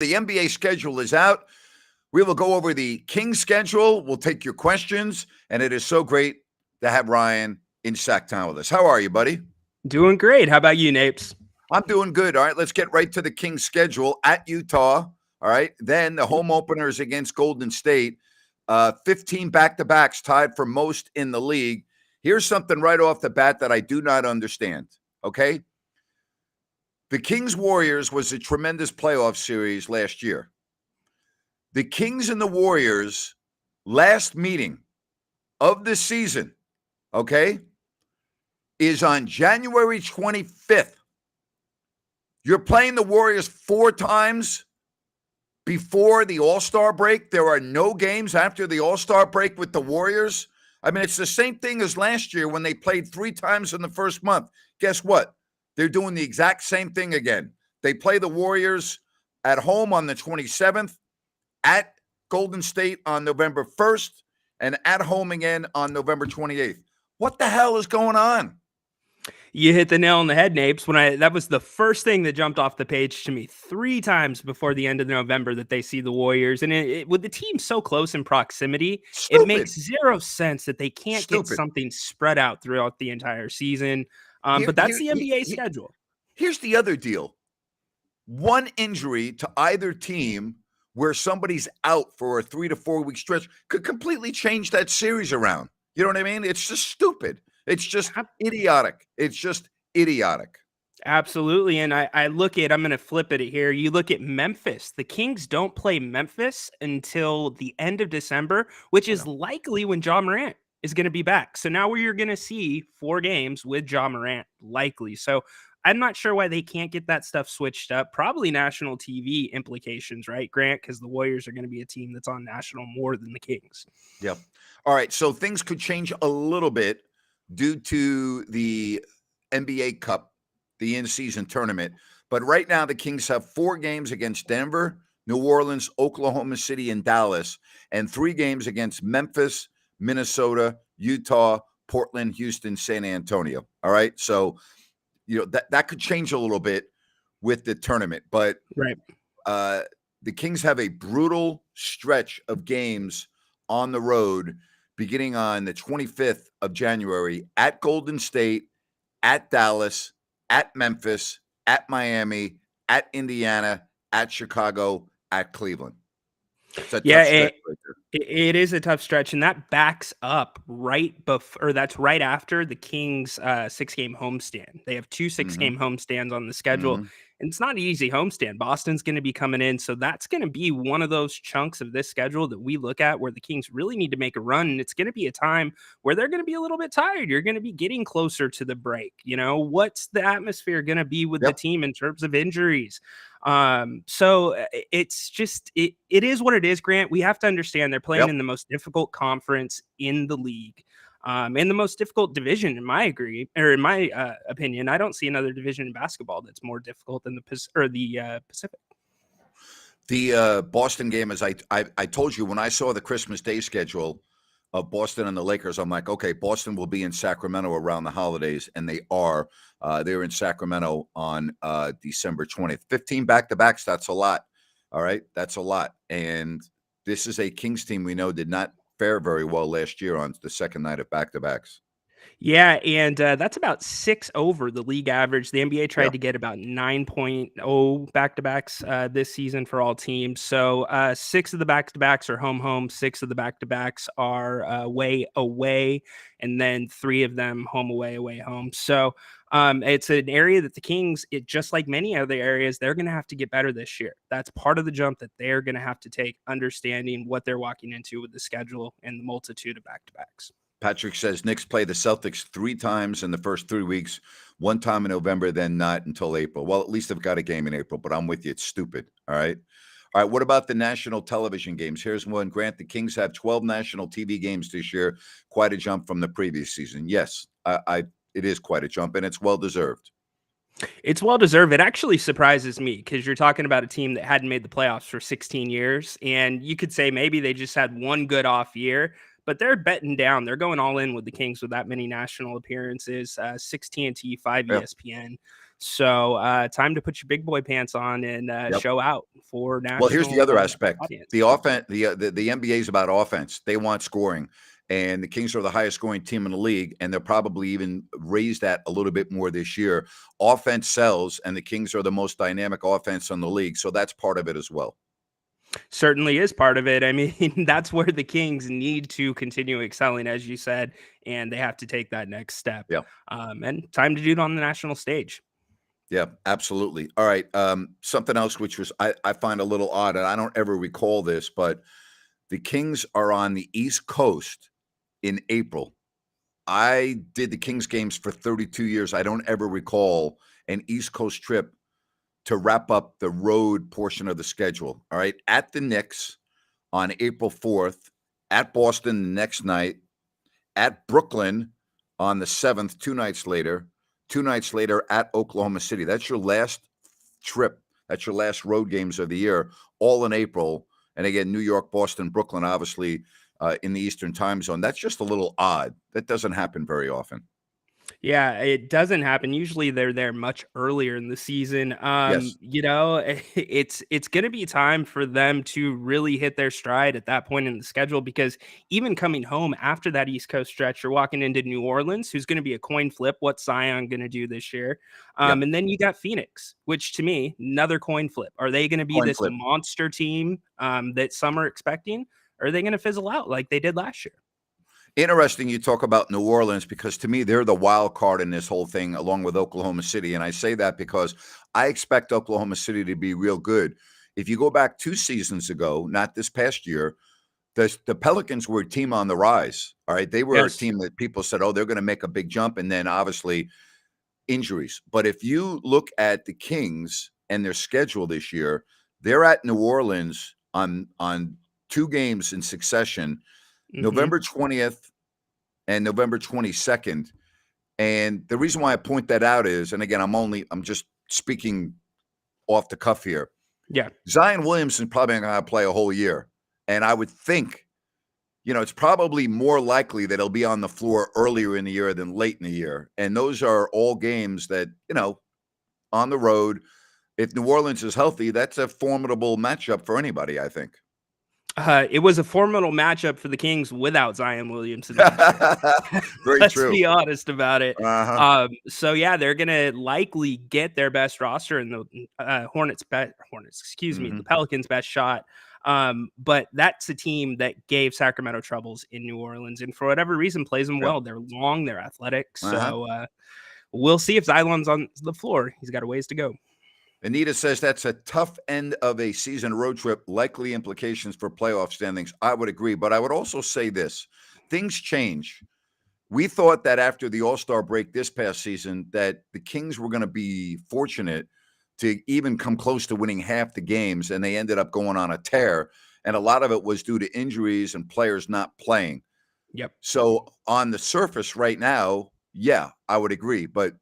The NBA schedule is out. We will go over the Kings schedule. We'll take your questions, and it is so great to have Ryan in Sactown with us. How are you, buddy? Doing great. How about you, Napes? I'm doing good. All right, let's get right to the Kings schedule at Utah. All right, then the home openers against Golden State. 15 back-to-backs, tied for most in the league. Here's something right off the bat that I do not understand, okay? The Kings-Warriors was a tremendous playoff series last year. The Kings and the Warriors last meeting of the season, okay, is on January 25th. You're playing the Warriors 4 times before the All-Star break. There are no games after the All-Star break with the Warriors. I mean, it's the same thing as last year when they played 3 times in the first month. Guess what? They're doing the exact same thing again. They play the Warriors at home on the 27th, at Golden State on November 1st, and at home again on November 28th. What the hell is going on? You hit the nail on the head, Napes. That was the first thing that jumped off the page to me 3 times before the end of November that they see the Warriors. And with the team so close in proximity, Stupid. It makes zero sense that they can't get something spread out throughout the entire season. But that's the NBA schedule. Here's the other deal. One injury to either team where somebody's out for a 3 to 4 week stretch could completely change that series around. You know what I mean? It's just stupid. It's just idiotic. It's just idiotic. Absolutely. And I'm going to flip it here. You look at Memphis. The Kings don't play Memphis until the end of December, which is likely when Ja Morant is going to be back. So now you're going to see 4 games with Ja Morant, likely. So I'm not sure why they can't get that stuff switched up. Probably national TV implications, right, Grant? Because the Warriors are going to be a team that's on national more than the Kings. Yep. All right. So things could change a little bit due to the NBA Cup, the in-season tournament. But right now, the Kings have 4 games against Denver, New Orleans, Oklahoma City, and Dallas, and 3 games against Memphis, Minnesota, Utah, Portland, Houston, San Antonio. All right. So, that could change a little bit with the tournament. But right. The Kings have a brutal stretch of games on the road beginning on the 25th of January at Golden State, at Dallas, at Memphis, at Miami, at Indiana, at Chicago, at Cleveland. It is a tough stretch, and that backs up that's right after the Kings' 6-game homestand. They have 2 6-game homestands on the schedule, and it's not an easy homestand. Boston's going to be coming in, so that's going to be one of those chunks of this schedule that we look at where the Kings really need to make a run, and it's going to be a time where they're going to be a little bit tired. You're going to be getting closer to the break. What's the atmosphere going to be with the team in terms of injuries? So it's just it is what it is, Grant. We have to understand they're playing in the most difficult conference in the league, in the most difficult division, in my opinion. I don't see another division in basketball that's more difficult than the Pacific. The Boston game, as I told you, when I saw the Christmas Day schedule of Boston and the Lakers, I'm like, okay, Boston will be in Sacramento around the holidays, and they are. They're in Sacramento on December 20th. 15 back-to-backs, that's a lot. All right, that's a lot. And this is a Kings team we know did not fare very well last year on the second night of back-to-backs. Yeah, and that's about 6 over the league average. The NBA tried to get about 9.0 back-to-backs this season for all teams. So 6 of the back-to-backs are home, 6 of the back-to-backs are away, and then 3 of them home, away, home. So it's an area that the Kings, just like many other areas, they're going to have to get better this year. That's part of the jump that they're going to have to take, understanding what they're walking into with the schedule and the multitude of back-to-backs. Patrick says Knicks play the Celtics 3 times in the first 3 weeks, 1 time in November, then not until April. Well, at least they've got a game in April, but I'm with you. It's stupid. All right. All right. What about the national television games? Here's one. Grant, the Kings have 12 national TV games this year. Quite a jump from the previous season. Yes, it is quite a jump, and it's well-deserved. It's well-deserved. It actually surprises me because you're talking about a team that hadn't made the playoffs for 16 years, and you could say maybe they just had one good off year. But they're betting down. They're going all in with the Kings with that many national appearances, 6 TNT, 5 ESPN. So time to put your big boy pants on and show out for Well, here's the national other aspect. audience. The offense, the NBA is about offense. They want scoring, and the Kings are the highest scoring team in the league, and they'll probably even raise that a little bit more this year. Offense sells, and the Kings are the most dynamic offense in the league, so that's part of it as well. Certainly is part of it. I mean, that's where the Kings need to continue excelling, as you said, and they have to take that next step. Yeah. And time to do it on the national stage. Yeah, absolutely. All right. Something else which was I find a little odd, and I don't ever recall this, but the Kings are on the East Coast in April. I did the Kings games for 32 years. I don't ever recall an East Coast trip to wrap up the road portion of the schedule. All right. At the Knicks on April 4th, at Boston the next night, at Brooklyn on the 7th, 2 nights later, 2 nights later at Oklahoma City. That's your last trip. That's your last road games of the year, all in April. And again, New York, Boston, Brooklyn, obviously in the Eastern time zone. That's just a little odd. That doesn't happen very often. Yeah, it doesn't happen. Usually they're there much earlier in the season. Yes. It's going to be time for them to really hit their stride at that point in the schedule, because even coming home after that East Coast stretch, you're walking into New Orleans, who's going to be a coin flip. What's Zion going to do this year? Yep. And then you got Phoenix, which to me, another coin flip. Are they going to be Coin this flip. monster team that some are expecting? Or are they going to fizzle out like they did last year? Interesting you talk about New Orleans, because to me, they're the wild card in this whole thing, along with Oklahoma City. And I say that because I expect Oklahoma City to be real good. If you go back 2 seasons ago, not this past year, the Pelicans were a team on the rise. All right. They were a team that people said, oh, they're going to make a big jump. And then obviously injuries. But if you look at the Kings and their schedule this year, they're at New Orleans on 2 games in succession. November 20th and November 22nd. And the reason why I point that out is, and again, I'm just speaking off the cuff here. Yeah. Zion Williamson probably not going to play a whole year. And I would think, it's probably more likely that he'll be on the floor earlier in the year than late in the year. And those are all games that, on the road, if New Orleans is healthy, that's a formidable matchup for anybody, I think. It was a formidable matchup for the Kings without Zion Williamson. Very Let's true. be honest about it. Uh-huh. So yeah, they're gonna likely get their best roster and the the Pelicans' best shot. But that's a team that gave Sacramento troubles in New Orleans, and for whatever reason plays them well. They're long, they're athletic. So we'll see if Zion's on the floor. He's got a ways to go. Anita says that's a tough end of a season road trip, likely implications for playoff standings. I would agree, but I would also say this. Things change. We thought that after the All-Star break this past season that the Kings were going to be fortunate to even come close to winning half the games, and they ended up going on a tear. And a lot of it was due to injuries and players not playing. Yep. So on the surface right now, yeah, I would agree. But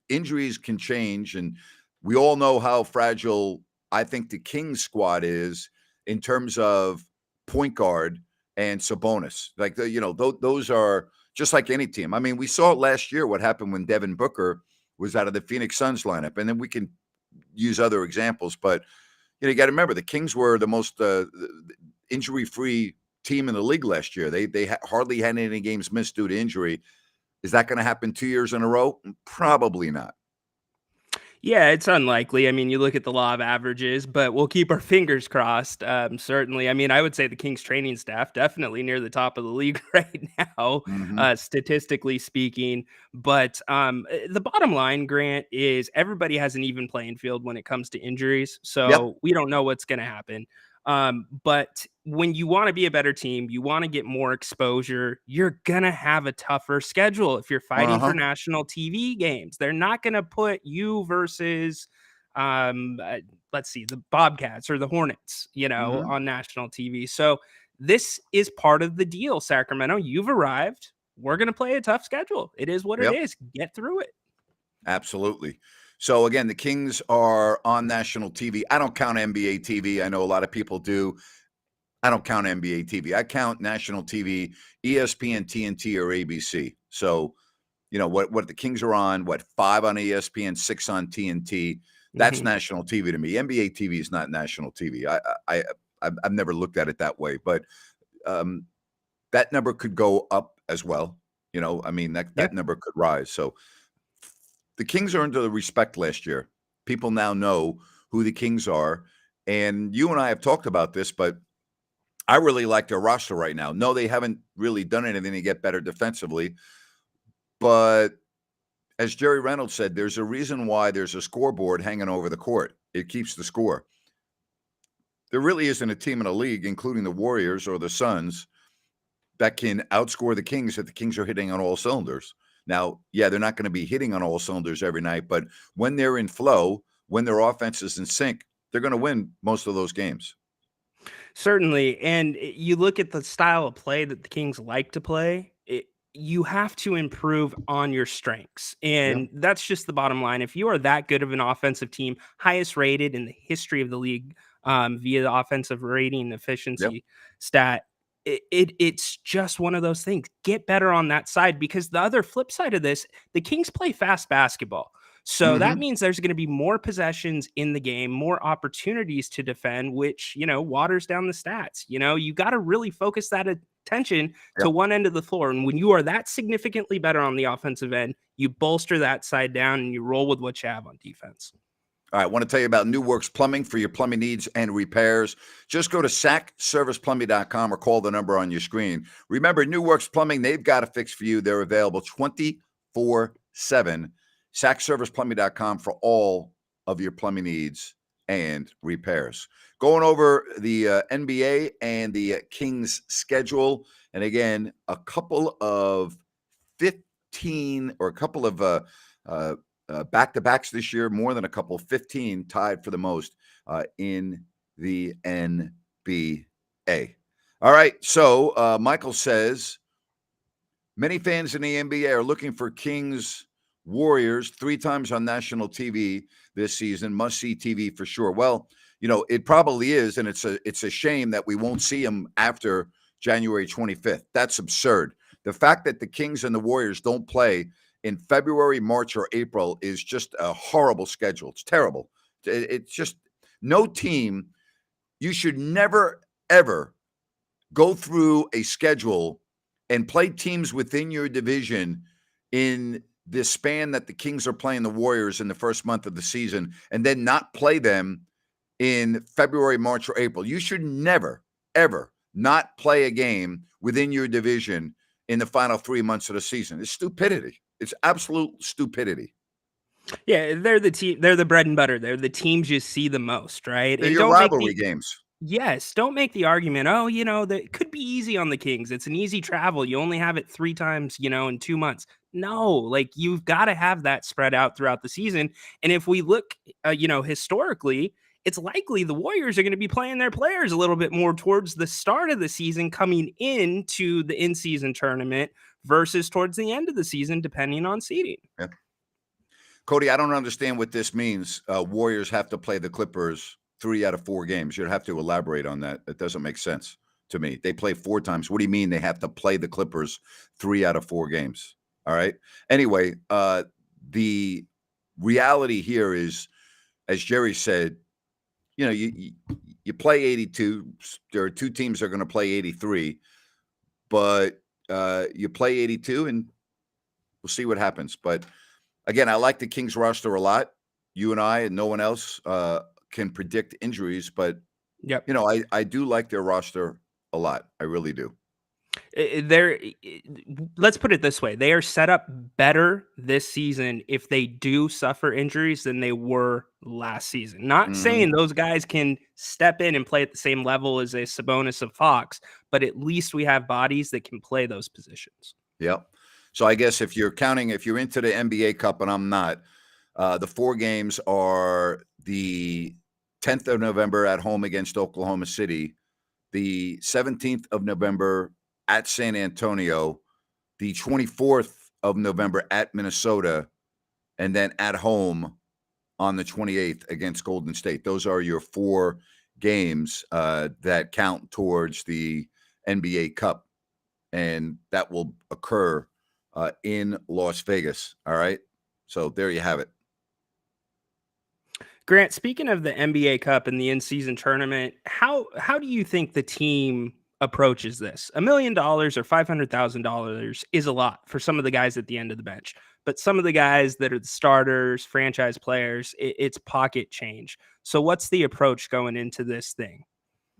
injuries can change, and we all know how fragile I think the Kings squad is in terms of point guard and Sabonis. Like, those are just like any team. I mean, we saw last year what happened when Devin Booker was out of the Phoenix Suns lineup. And then we can use other examples. But, you got to remember, the Kings were the most injury-free team in the league last year. They hardly had any games missed due to injury. Is that going to happen 2 years in a row? Probably not. Yeah, it's unlikely. I mean, you look at the law of averages, but we'll keep our fingers crossed. Certainly. I mean, I would say the Kings training staff definitely near the top of the league right now, statistically speaking. But the bottom line, Grant, is everybody has an even playing field when it comes to injuries. So we don't know what's going to happen. But when you want to be a better team, you want to get more exposure, you're going to have a tougher schedule. If you're fighting for national TV games, they're not going to put you versus, let's see, the Bobcats or the Hornets, on national TV. So this is part of the deal, Sacramento. You've arrived. We're going to play a tough schedule. It is what it is. Get through it. Absolutely. So again, the Kings are on national TV. I don't count NBA TV. I know a lot of people do. I don't count NBA TV. I count national TV, ESPN, TNT, or ABC. So what the Kings are on, 5 on ESPN, 6 on TNT. That's national TV to me. NBA TV is not national TV. I've never looked at it that way, but that number could go up as well. That number could rise. So the Kings earned the respect last year. People now know who the Kings are. And you and I have talked about this, but I really like their roster right now. No, they haven't really done anything to get better defensively. But as Jerry Reynolds said, there's a reason why there's a scoreboard hanging over the court. It keeps the score. There really isn't a team in the league, including the Warriors or the Suns, that can outscore the Kings if the Kings are hitting on all cylinders. Now, yeah, they're not going to be hitting on all cylinders every night, but when they're in flow, when their offense is in sync, they're going to win most of those games. Certainly. And you look at the style of play that the Kings like to play, you have to improve on your strengths. And that's just the bottom line. If you are that good of an offensive team, highest rated in the history of the league via the offensive rating efficiency stat, it's just one of those things. Get better on that side, because the other flip side of this, the Kings play fast basketball. So that means there's going to be more possessions in the game, more opportunities to defend, which, waters down the stats. You got to really focus that attention to one end of the floor. And when you are that significantly better on the offensive end, you bolster that side down and you roll with what you have on defense. All right, I want to tell you about New Works Plumbing for your plumbing needs and repairs. Just go to sacserviceplumbing.com or call the number on your screen. Remember, New Works Plumbing, they've got a fix for you. They're available 24/7. Sacserviceplumbing.com for all of your plumbing needs and repairs. Going over the NBA and the Kings schedule. And again, a couple of 15 or a couple of back-to-backs this year, more than a couple, 15 tied for the most in the NBA. All right, so Michael says, many fans in the NBA are looking for Kings Warriors 3 times on national TV this season. Must-see TV for sure. Well, it probably is, and it's a shame that we won't see them after January 25th. That's absurd. The fact that the Kings and the Warriors don't play in February, March, or April is just a horrible schedule. It's terrible. It's just no team. You should never, ever go through a schedule and play teams within your division in the span that the Kings are playing the Warriors in the first month of the season and then not play them in February, March, or April. You should never, ever not play a game within your division in the final 3 months of the season. It's stupidity. It's absolute stupidity. Yeah, they're the team. They're the bread and butter. They're the teams you see the most, right? They're And your rivalry games. Yes, don't make the argument, that could be easy on the Kings. It's an easy travel. You only have it 3 times, in 2 months. No, like you've got to have that spread out throughout the season. And if we look, historically, it's likely the Warriors are going to be playing their players a little bit more towards the start of the season coming into the in-season tournament versus towards the end of the season, depending on seeding. Yeah. Cody, I don't understand what this means. Warriors have to play the Clippers 3 out of 4 games. You'd have to elaborate on that. It doesn't make sense to me. They play 4 times. What do you mean they have to play the Clippers 3 out of 4 games? All right. Anyway, the reality here is, as Jerry said, you play 82. There are 2 teams that are going to play 83, but you play 82 and we'll see what happens. But again, I like the Kings roster a lot. You and I and no one else can predict injuries, but I do like their roster a lot. I really do. Let's put it this way. They are set up better this season if they do suffer injuries than they were last season. Not saying those guys can step in and play at the same level as a Sabonis of Fox, but at least we have bodies that can play those positions. Yep. So I guess if you're into the NBA Cup, and I'm not, the 4 games are the 10th of November at home against Oklahoma City, the 17th of November at San Antonio, the 24th of November at Minnesota, and then at home on the 28th against Golden State. Those are your 4 games that count towards the NBA Cup, and that will occur in Las Vegas. All right. So there you have it. Grant, speaking of the NBA Cup and the in-season tournament, how do you think the team approaches this? $1 million or $500,000 is a lot for some of the guys at the end of the bench, but some of the guys that are the starters, franchise players, it's pocket change. So, what's the approach going into this thing?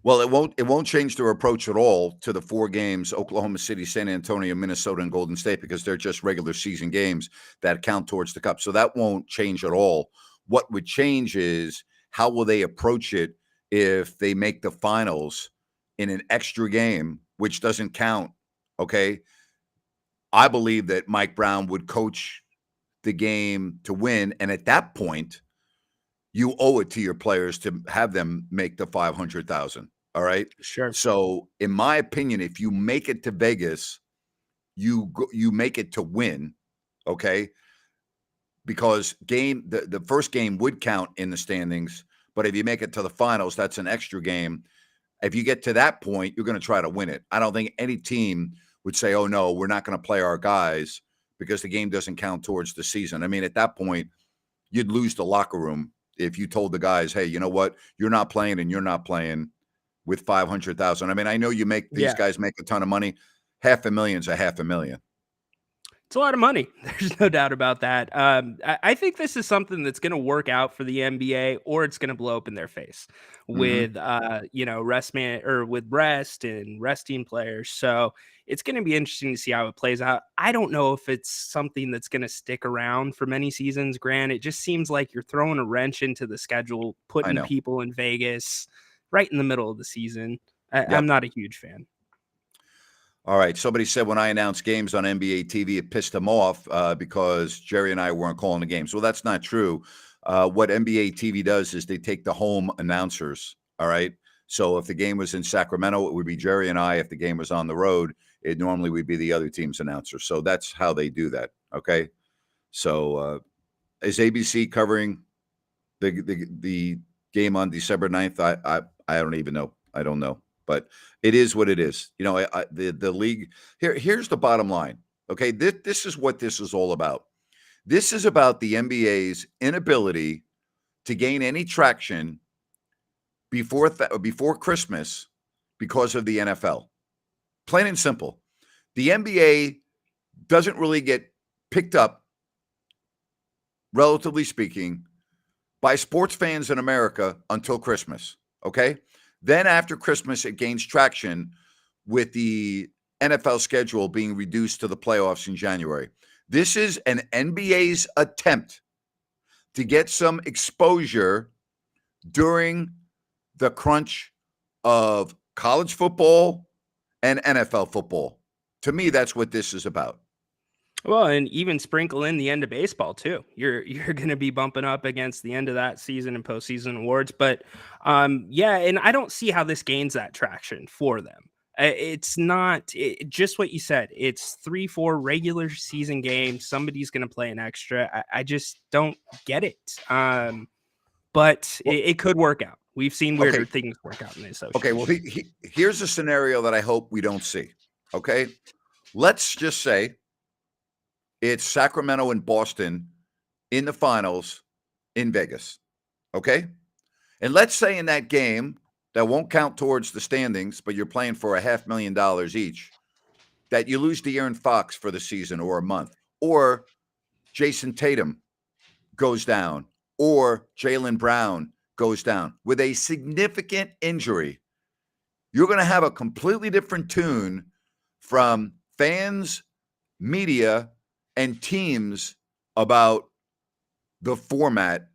Well, it won't change their approach at all to the 4 games: Oklahoma City, San Antonio, Minnesota, and Golden State, because they're just regular season games that count towards the cup. So that won't change at all. What would change is how will they approach it if they make the finals in an extra game, which doesn't count. Okay. I believe that Mike Brown would coach the game to win. And at that point, you owe it to your players to have them make the 500,000. All right. Sure. So, in my opinion, if you make it to Vegas, you make it to win. Okay. Because the first game would count in the standings, but if you make it to the finals, that's an extra game. If you get to that point, you're going to try to win it. I don't think any team would say, "Oh no, we're not going to play our guys because the game doesn't count towards the season." I mean, at that point, you'd lose the locker room if you told the guys, "Hey, you know what? You're not playing and you're not playing with 500,000." I mean, I know these guys make a ton of money. $500,000 is $500,000. It's a lot of money. There's no doubt about that. I think this is something that's going to work out for the NBA, or it's going to blow up in their face Mhm. with, with rest and resting players. So it's going to be interesting to see how it plays out. I don't know if it's something that's going to stick around for many seasons. Grant, it just seems like you're throwing a wrench into the schedule, I putting know. people in Vegas right in the middle of the season. I'm Yep. not a huge fan. All right. Somebody said when I announced games on NBA TV, it pissed them off because Jerry and I weren't calling the games. Well, that's not true. What NBA TV does is they take the home announcers. All right. So if the game was in Sacramento, it would be Jerry and I. If the game was on the road, it normally would be the other team's announcer. So that's how they do that. Okay. So is ABC covering the game on December 9th? I don't even know. I don't know. But it is what it is. You know, the league here's the bottom line. Okay, this is what this is all about. This is about the NBA's inability to gain any traction before Christmas because of the NFL. Plain and simple. The NBA doesn't really get picked up, relatively speaking, by sports fans in America until Christmas. Okay. Then after Christmas, it gains traction with the NFL schedule being reduced to the playoffs in January. This is an NBA's attempt to get some exposure during the crunch of college football and NFL football. To me, that's what this is about. Well, and even sprinkle in the end of baseball too. You're going to be bumping up against the end of that season and postseason awards, but yeah, and I don't see how this gains that traction for them. It's not just what you said. It's 3-4 regular season games. Somebody's going to play an extra. I just don't get it. But Well, it could work out. We've seen okay. weirder things work out in the Okay. Well, association. here's a scenario that I hope we don't see. Okay. Let's just say it's Sacramento and Boston in the finals in Vegas. Okay. And let's say in that game that won't count towards the standings, but you're playing for $500,000 each, that you lose De'Aaron Fox for the season or a month, or Jason Tatum goes down, or Jaylen Brown goes down with a significant injury. You're going to have a completely different tune from fans, media, and teams about the format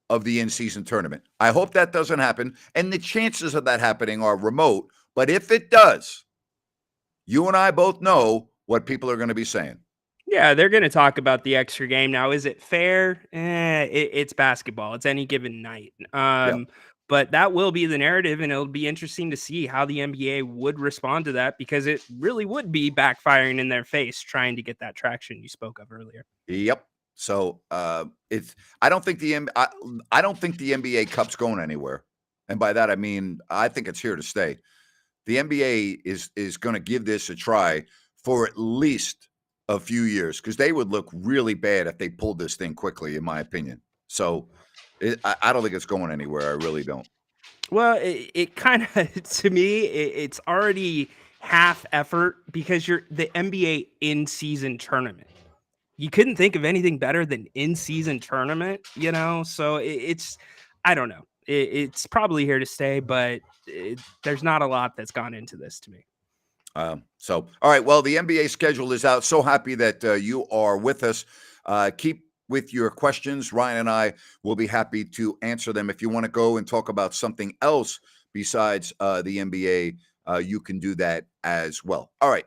of the in-season tournament. I hope that doesn't happen, and the chances of that happening are remote. But if it does, you and I both know what people are going to be saying. Yeah, they're going to talk about the extra game. Now, is it fair? It's basketball. It's any given night. Yeah. But that will be the narrative, and it'll be interesting to see how the NBA would respond to that, because it really would be backfiring in their face trying to get that traction you spoke of earlier. Yep. So it's. I don't think I don't think the NBA Cup's going anywhere, and by that I mean I think it's here to stay. The NBA is going to give this a try for at least a few years because they would look really bad if they pulled this thing quickly, in my opinion. So I don't think it's going anywhere. I really don't. Well, it kind of to me, it's already half effort because you're the NBA in season tournament. You couldn't think of anything better than in season tournament, you know. So it's I don't know. It's probably here to stay, but there's not a lot that's gone into this to me. All right. Well, the NBA schedule is out. So happy that you are with us. Keep with your questions. Ryan and I will be happy to answer them. If you want to go and talk about something else besides the NBA, you can do that as well. All right.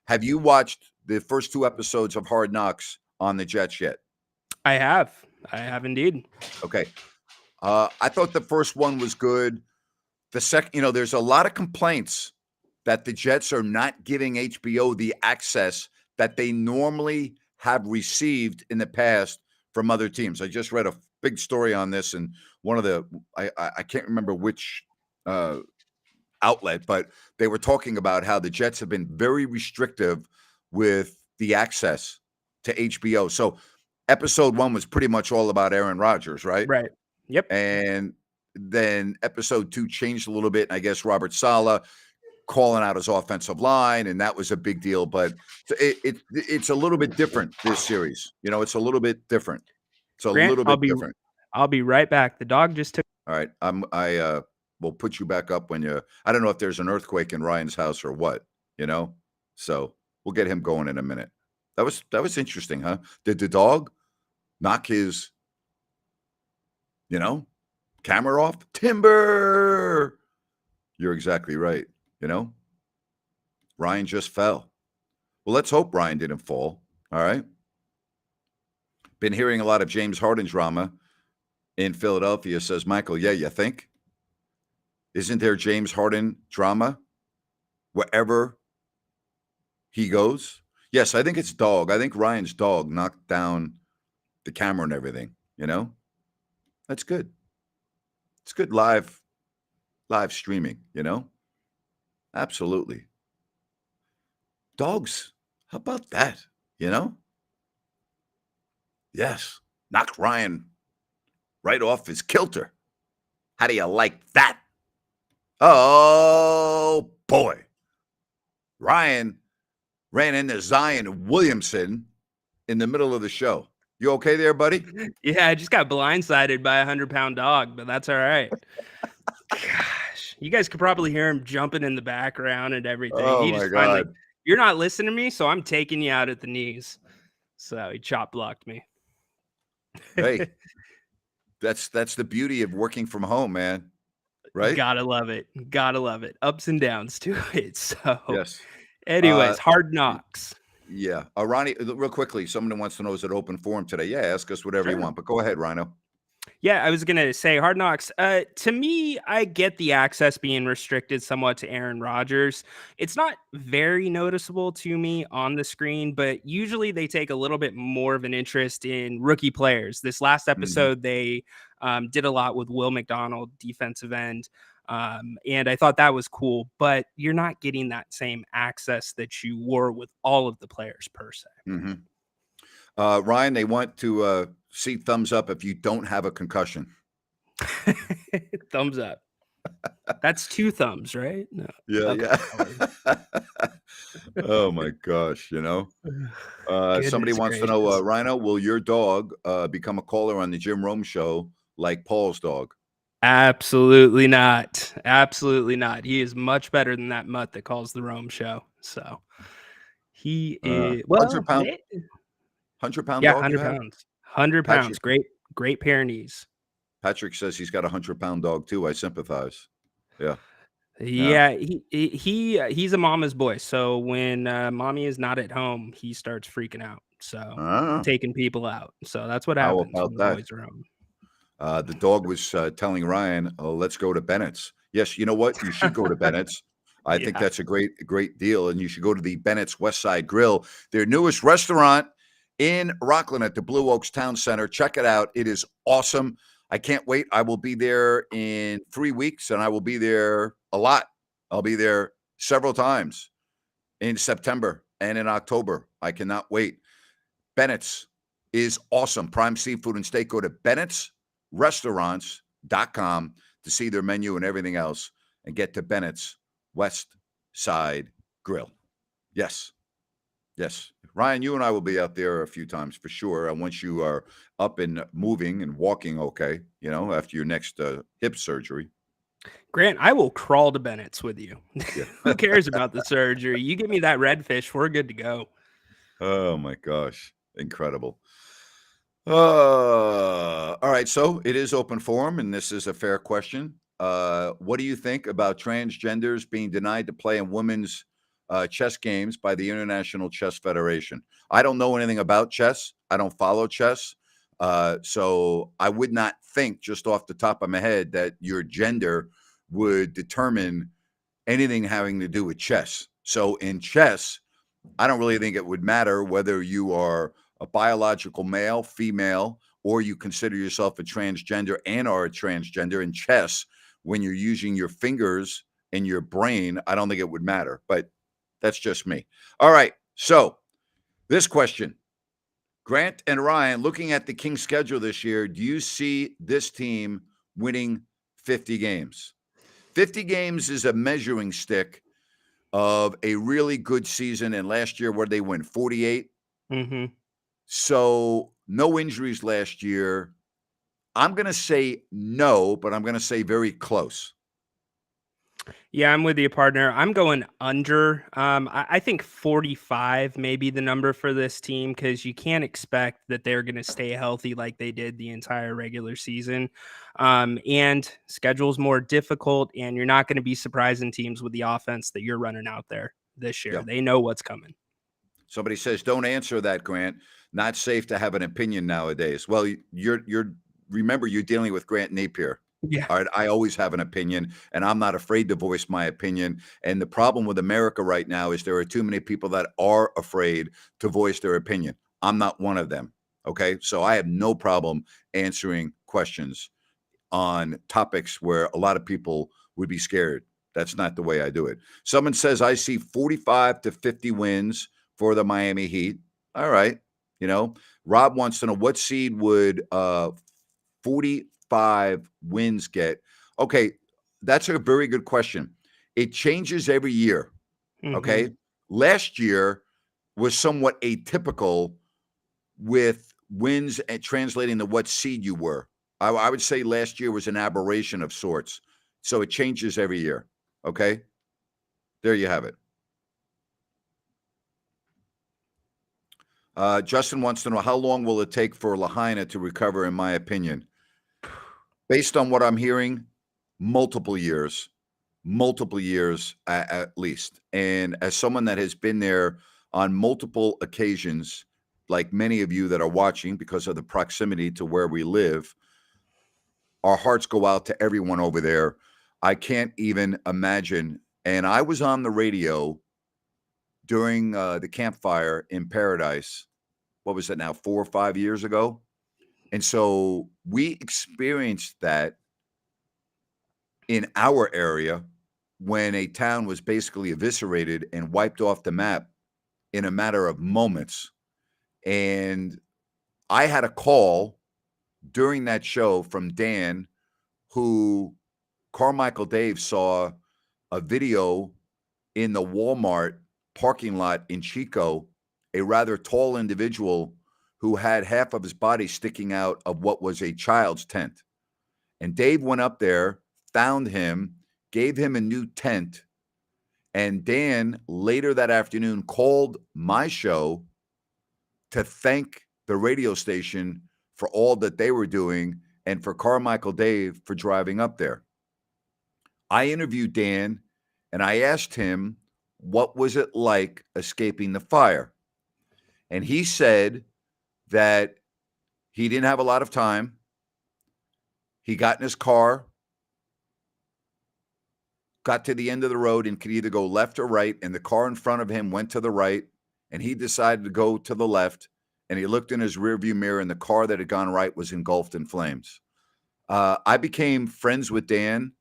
Have you watched the first 2 episodes of Hard Knocks on the Jets yet? I have indeed. Okay. I thought the first one was good. The second, there's a lot of complaints that the Jets are not giving HBO the access that they normally have received in the past from other teams. I just read a big story on this, and one of the I can't remember which outlet, but they were talking about how the Jets have been very restrictive with the access to HBO. So episode 1 was pretty much all about Aaron Rodgers, right? Right. Yep. And then episode 2 changed a little bit, and I guess Robert Saleh calling out his offensive line, and that was a big deal. But it's a little bit different this series. It's a little bit different. It's a Grant, little bit different. I'll be right back. The dog just took. All right, I will put you back up when you. I don't know if there's an earthquake in Ryan's house or what. So we'll get him going in a minute. That was interesting, huh? Did the dog knock his, camera off? Timber. You're exactly right. Ryan just fell. Well, let's hope Ryan didn't fall. All right. Been hearing a lot of James Harden drama in Philadelphia, says Michael. Yeah, you think? Isn't there James Harden drama wherever he goes? Yes, I think it's dog. I think Ryan's dog knocked down the camera and everything. That's good. It's good live streaming, Absolutely. Dogs, how about that? Yes. Knocked Ryan right off his kilter. How do you like that? Oh, boy. Ryan ran into Zion Williamson in the middle of the show. You okay there, buddy? Yeah, I just got blindsided by a 100-pound dog, but that's all right. Gosh, you guys could probably hear him jumping in the background and everything. Oh, He my just God. you're not listening to me, so I'm taking you out at the knees. So he chop blocked me. Hey, that's the beauty of working from home, man. Right? Gotta love it. Gotta love it. Ups and downs to it. So, Yes. anyways, Hard Knocks. Yeah. Ronnie, real quickly, someone wants to know, is it open forum today? Yeah, ask us whatever you want, but go ahead, Rhino. Yeah, I was gonna say Hard Knocks. To me, I get the access being restricted somewhat to Aaron Rodgers. It's not very noticeable to me on the screen, but usually they take a little bit more of an interest in rookie players. This last episode, they did a lot with Will McDonald, defensive end. And I thought that was cool, but you're not getting that same access that you were with all of the players per se. Ryan, they want to see thumbs up if you don't have a concussion. Thumbs up. That's 2 thumbs, right? No. Yeah, Okay. yeah. Oh my gosh, somebody wants to know, Rhino, will your dog become a caller on the Jim Rome show like Paul's dog? Absolutely not. Absolutely not. He is much better than that mutt that calls the Rome show. So he is 100-pound 100-pound yeah, dog. 100 pounds. 100 pounds. Great Pyrenees. Patrick says he's got a 100-pound dog too. I sympathize. Yeah. Yeah, he's a mama's boy. So when mommy is not at home, he starts freaking out. So taking people out. So that's what happens when the boys are home. The dog was telling Ryan, let's go to Bennett's. Yes, you know what? You should go to Bennett's. I think that's a great deal. And you should go to the Bennett's West Side Grill, their newest restaurant in Rockland at the Blue Oaks Town Center. Check it out. It is awesome. I can't wait. I will be there in 3 weeks, and I will be there a lot. I'll be there several times in September. and in October. I cannot wait. Bennett's is awesome. Prime seafood and steak. Go to Bennett'sRestaurants.com to see their menu and everything else and get to Bennett's West Side Grill. Yes. Yes. Ryan, you and I will be out there a few times for sure. And once you are up and moving and walking okay, after your next hip surgery. Grant, I will crawl to Bennett's with you. Yeah. Who cares about the surgery? You give me that redfish, we're good to go. Oh, my gosh. Incredible. All right. So it is open forum, and this is a fair question. What do you think about transgenders being denied to play in women's chess games by the International Chess Federation? I don't know anything about chess. I don't follow chess. So I would not think just off the top of my head that your gender would determine anything having to do with chess. So in chess, I don't really think it would matter whether you are a biological male, female, or you consider yourself a transgender and are a transgender in chess. When you're using your fingers and your brain, I don't think it would matter, but that's just me. All right. So this question, Grant and Ryan, looking at the Kings schedule this year, do you see this team winning 50 games? 50 games is a measuring stick of a really good season. And last year, what did they win? 48? Mm-hmm. So no injuries last year. I'm going to say no, but I'm going to say very close. Yeah, I'm with you, partner. I'm going under. I think 45 may be the number for this team because you can't expect that they're going to stay healthy like they did the entire regular season. And schedule's more difficult, and you're not going to be surprising teams with the offense that you're running out there this year. Yeah. They know what's coming. Somebody says, don't answer that, Grant. Not safe to have an opinion nowadays. Well, remember, you're dealing with Grant Napier. Yeah. All right, I always have an opinion, and I'm not afraid to voice my opinion. And the problem with America right now is there are too many people that are afraid to voice their opinion. I'm not one of them. Okay, so I have no problem answering questions on topics where a lot of people would be scared. That's not the way I do it. Someone says I see 45 to 50 wins for the Miami Heat. All right. Rob wants to know what seed would 45 wins get? Okay, that's a very good question. It changes every year. Okay. Mm-hmm. Last year was somewhat atypical with wins and translating to what seed you were. I would say last year was an aberration of sorts. So it changes every year. Okay. There you have it. Justin wants to know, how long will it take for Lahaina to recover, in my opinion? Based on what I'm hearing, multiple years at least. And as someone that has been there on multiple occasions, like many of you that are watching because of the proximity to where we live, our hearts go out to everyone over there. I can't even imagine. And I was on the radio during the campfire in Paradise. What was it now, 4 or 5 years ago? And so we experienced that in our area when a town was basically eviscerated and wiped off the map in a matter of moments. And I had a call during that show from Dan, who Carmichael Dave saw a video in the Walmart parking lot in Chico, a rather tall individual who had half of his body sticking out of what was a child's tent. And Dave went up there, found him, gave him a new tent. And Dan later that afternoon called my show to thank the radio station for all that they were doing and for Carmichael Dave for driving up there. I interviewed Dan and I asked him, what was it like escaping the fire? And he said that he didn't have a lot of time. He got in his car, got to the end of the road and could either go left or right. And the car in front of him went to the right and he decided to go to the left. And he looked in his rearview mirror and the car that had gone right was engulfed in flames. I became friends with Dan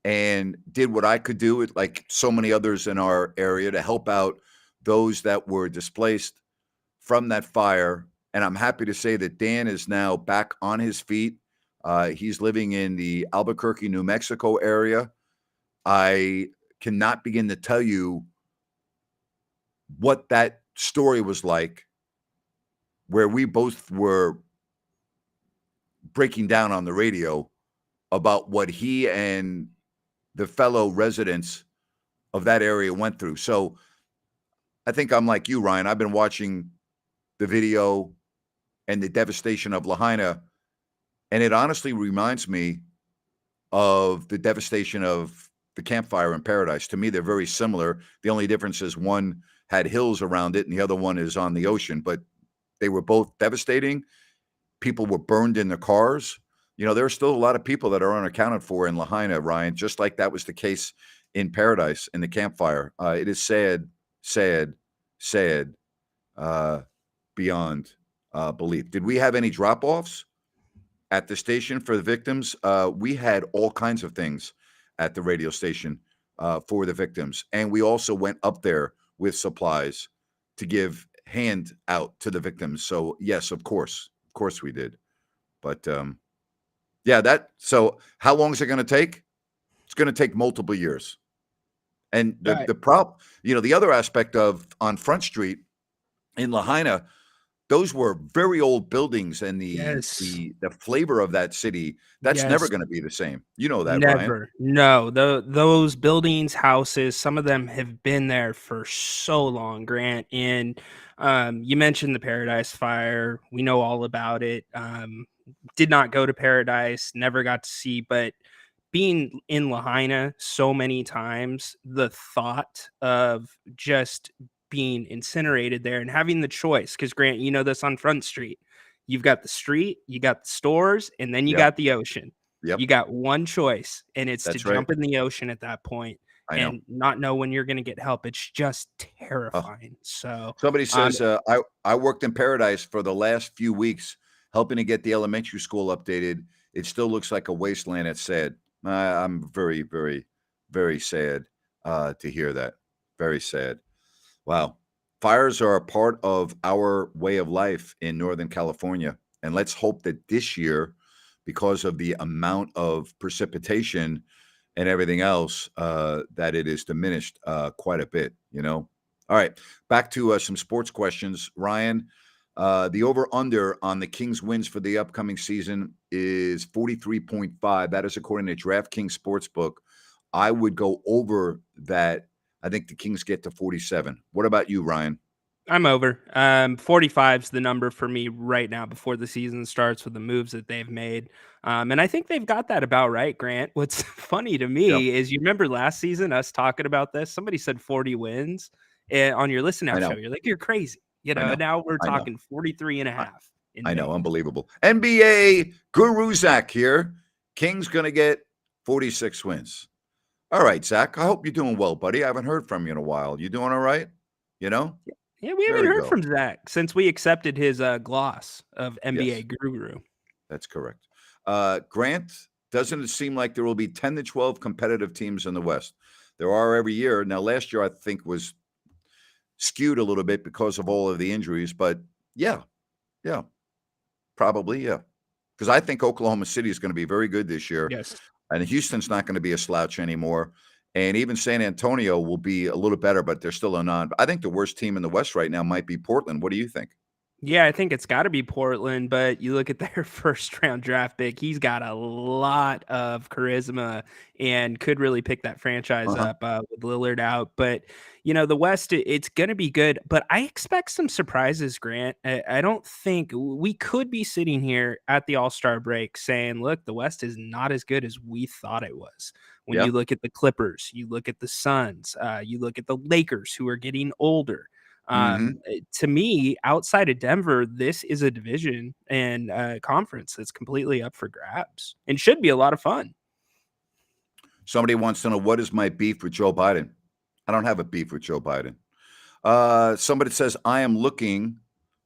and did what I could do, like so many others in our area, to help out those that were displaced from that fire. And I'm happy to say that Dan is now back on his feet. He's living in the Albuquerque, New Mexico area. I cannot begin to tell you what that story was like, where we both were breaking down on the radio about what he and the fellow residents of that area went through. So I think I'm like you, Ryan. I've been watching the video and the devastation of Lahaina, and it honestly reminds me of the devastation of the campfire in Paradise. To me, they're very similar. The only difference is one had hills around it and the other one is on the ocean, but they were both devastating. People were burned in their cars. There are still a lot of people that are unaccounted for in Lahaina, Ryan, just like that was the case in Paradise in the campfire. It is sad, sad, sad, beyond belief. Did we have any drop-offs at the station for the victims? We had all kinds of things at the radio station for the victims. And we also went up there with supplies to give hand out to the victims. So yes, of course we did. But so how long is it going to take? It's going to take multiple years. And the problem, the other aspect of on Front Street in Lahaina, those were very old buildings, and the flavor of that city, that's never going to be the same. You know that, never. Ryan. No, those buildings, houses, some of them have been there for so long, Grant. And you mentioned the Paradise Fire. We know all about it. Did not go to Paradise, never got to see, but being in Lahaina so many times, the thought of just being incinerated there and having the choice, because Grant, you know this on Front Street, you've got the street, you got the stores, and then you got the ocean. You got one choice, and it's to jump in the ocean at that point and not know when you're going to get help. It's just terrifying. So somebody says, I worked in Paradise for the last few weeks helping to get the elementary school updated. It still looks like a wasteland. It's sad. I'm very, very, very sad to hear that. Very sad. Wow. Fires are a part of our way of life in Northern California. And let's hope that this year, because of the amount of precipitation and everything else, that it is diminished quite a bit, All right. Back to some sports questions. Ryan, the over-under on the Kings wins for the upcoming season is 43.5. That is according to DraftKings Sportsbook. I would go over that. I think the Kings get to 47. What about you, Ryan? I'm over. 45 is the number for me right now before the season starts with the moves that they've made. And I think they've got that about right, Grant. What's funny to me is you remember last season, us talking about this, somebody said 40 wins on your Listen Out show. You're like, you're crazy. Now we're talking 43 and a half. I know. Unbelievable. NBA Guru Zach here. Kings going to get 46 wins. All right, Zach, I hope you're doing well, buddy. I haven't heard from you in a while. You doing all right? Yeah, we haven't heard from Zach since we accepted his gloss of NBA Guru. That's correct. Grant, doesn't it seem like there will be 10 to 12 competitive teams in the West? There are every year. Now, last year, I think, was skewed a little bit because of all of the injuries, but probably, because I think Oklahoma City is going to be very good this year. Yes. And Houston's not going to be a slouch anymore. And even San Antonio will be a little better, but they're still a non. I think the worst team in the West right now might be Portland. What do you think? Yeah, I think it's got to be Portland, but you look at their first round draft pick, he's got a lot of charisma and could really pick that franchise up with Lillard out. But, the West, it's going to be good, but I expect some surprises, Grant. I don't think we could be sitting here at the All-Star break saying, look, the West is not as good as we thought it was. When you look at the Clippers, you look at the Suns, you look at the Lakers who are getting older. To me, outside of Denver, this is a division and conference that's completely up for grabs and should be a lot of fun. Somebody wants to know, what is my beef with Joe Biden? I don't have a beef with Joe Biden. Somebody says, I am looking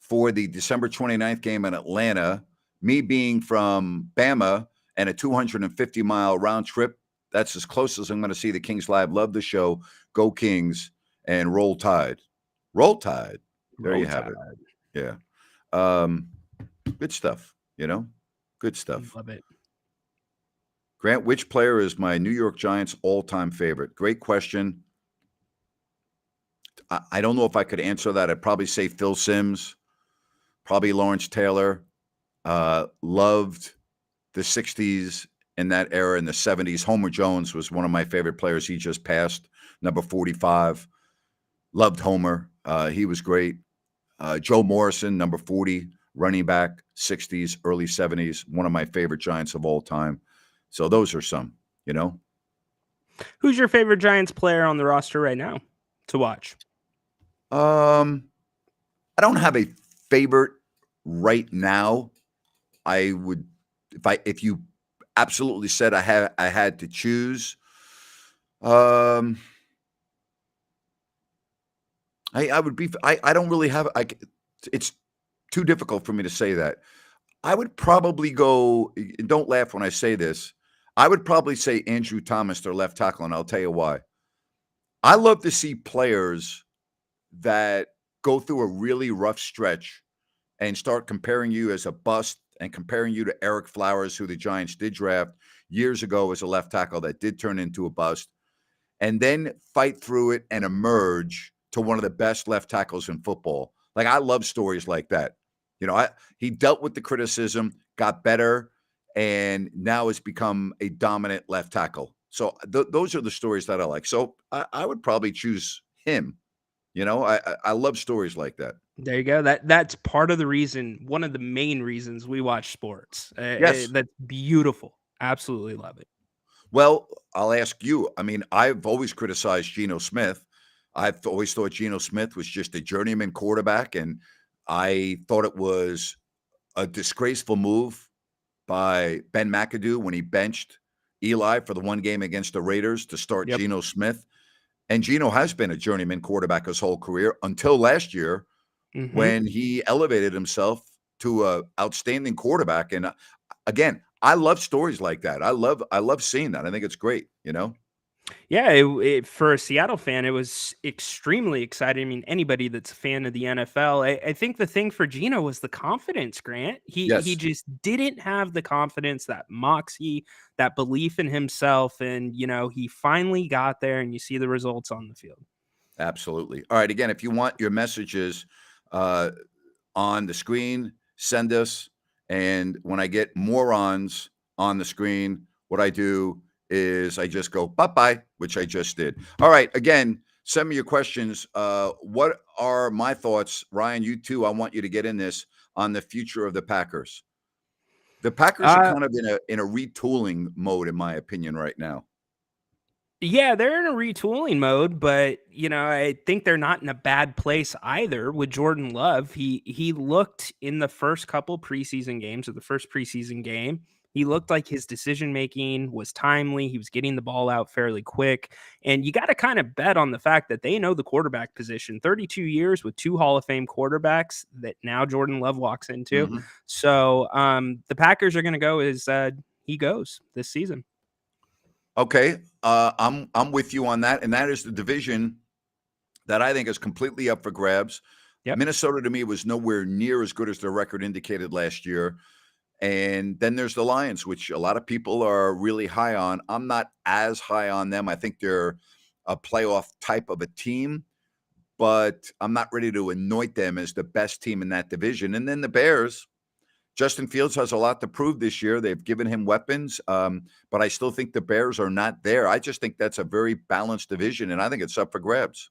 for the December 29th game in Atlanta. Me being from Bama and a 250-mile round trip, that's as close as I'm going to see the Kings live. Love the show. Go Kings and roll Tide. Roll Tide. There Roll you have Tide. it. Yeah. Um, good stuff. Good stuff. Love it. Grant, which player is my New York Giants all-time favorite? Great question. I don't know if I could answer that. I'd probably say Phil Simms, probably Lawrence Taylor. Loved the 60s in that era, in the 70s. Homer Jones was one of my favorite players. He just passed, number 45. Loved Homer. He was great. Joe Morrison, number 40, running back, 60s, early 70s. One of my favorite Giants of all time. So those are some. Who's your favorite Giants player on the roster right now to watch? I don't have a favorite right now. I would, if you absolutely said I had to choose, I would be. I don't really have. It's too difficult for me to say that. I would probably go. And don't laugh when I say this. I would probably say Andrew Thomas, their left tackle, and I'll tell you why. I love to see players that go through a really rough stretch and start comparing you as a bust and comparing you to Eric Flowers, who the Giants did draft years ago as a left tackle that did turn into a bust, and then fight through it and emerge to one of the best left tackles in football. Like, I love stories like that. He dealt with the criticism, got better, and now has become a dominant left tackle. So those are the stories that I like. So I would probably choose him. I love stories like that. There you go. That's part of the reason, one of the main reasons we watch sports. Yes. That's beautiful. Absolutely love it. Well, I'll ask you. I mean, I've always criticized Geno Smith. I've always thought Geno Smith was just a journeyman quarterback, and I thought it was a disgraceful move by Ben McAdoo when he benched Eli for the one game against the Raiders to start Yep. Geno Smith. And Geno has been a journeyman quarterback his whole career until last year Mm-hmm. when he elevated himself to a outstanding quarterback. And again, I love stories like that. I love seeing that. I think it's great. Yeah, for a Seattle fan, it was extremely exciting. I mean, anybody that's a fan of the NFL, I think the thing for Gino was the confidence. Grant, he Yes, just didn't have the confidence, that moxie, that belief in himself, and he finally got there, and you see the results on the field. absolutely. All right. Again, if you want your messages uh, on the screen, send us. And when I get morons on the screen, what I do is I just go bye bye, which I just did. All right. Again, send me your questions. What are my thoughts, Ryan? You too. I want you to get in this on the future of the Packers. The Packers are Uh, kind of in a retooling mode, in my opinion, right now. Yeah, they're in a retooling mode, but I think they're not in a bad place either with Jordan Love. He looked in the first couple preseason games, or the first preseason game, he looked like his decision making was timely. He was getting the ball out fairly quick. And you got to kind of bet on the fact that they know the quarterback position. 32 years with two Hall of Fame quarterbacks that now Jordan Love walks into. Mhm. So the Packers are going to go as he goes this season. Okay, I'm with you on that, and that is the division that I think is completely up for grabs. Yep. Minnesota to me was nowhere near as good as their record indicated last year. And then there's the Lions, which a lot of people are really high on. I'm not as high on them. I think they're a playoff type of a team, but I'm not ready to anoint them as the best team in that division. And then the Bears, Justin Fields has a lot to prove this year. They've given him weapons, but I still think the Bears are not there. I just think that's a very balanced division, and I think it's up for grabs.